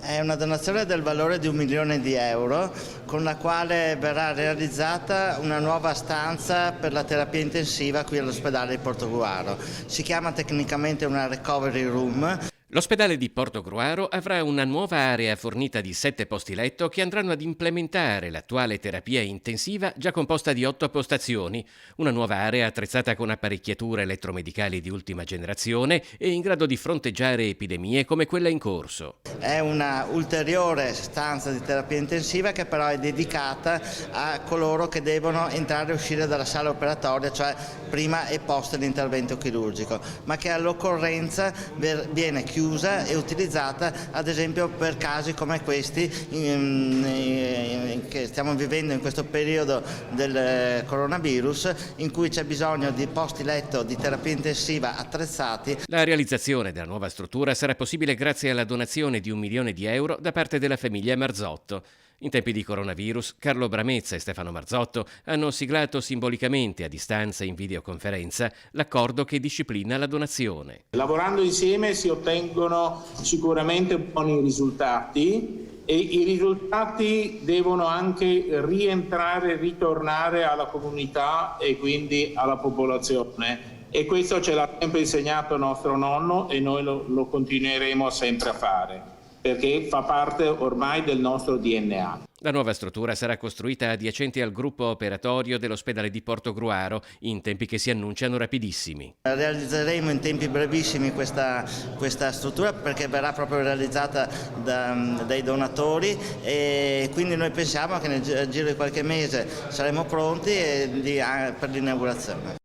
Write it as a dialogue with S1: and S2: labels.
S1: È una donazione del valore di 1 milione di euro con la quale verrà realizzata una nuova stanza per la terapia intensiva qui all'ospedale di Portogruaro. Si chiama tecnicamente una recovery room.
S2: L'ospedale di Portogruaro avrà una nuova area fornita di 7 posti letto che andranno ad implementare l'attuale terapia intensiva già composta di 8 postazioni, una nuova area attrezzata con apparecchiature elettromedicali di ultima generazione e in grado di fronteggiare epidemie come quella in corso.
S1: È una ulteriore stanza di terapia intensiva che però è dedicata a coloro che devono entrare e uscire dalla sala operatoria, cioè prima e post l'intervento chirurgico, ma che all'occorrenza viene chiusa e utilizzata ad esempio per casi come questi che stiamo vivendo in questo periodo del coronavirus, in cui c'è bisogno di posti letto di terapia intensiva attrezzati.
S2: La realizzazione della nuova struttura sarà possibile grazie alla donazione di 1 milione di euro da parte della famiglia Marzotto. In tempi di coronavirus, Carlo Bramezza e Stefano Marzotto hanno siglato simbolicamente a distanza in videoconferenza l'accordo che disciplina la donazione.
S3: Lavorando insieme si ottengono sicuramente buoni risultati e i risultati devono anche ritornare alla comunità e quindi alla popolazione. E questo ce l'ha sempre insegnato nostro nonno e noi lo continueremo sempre a fare, perché fa parte ormai del nostro DNA.
S2: La nuova struttura sarà costruita adiacente al gruppo operatorio dell'ospedale di Portogruaro in tempi che si annunciano rapidissimi.
S1: Realizzeremo in tempi brevissimi questa struttura perché verrà proprio realizzata dai donatori e quindi noi pensiamo che nel giro di qualche mese saremo pronti per l'inaugurazione.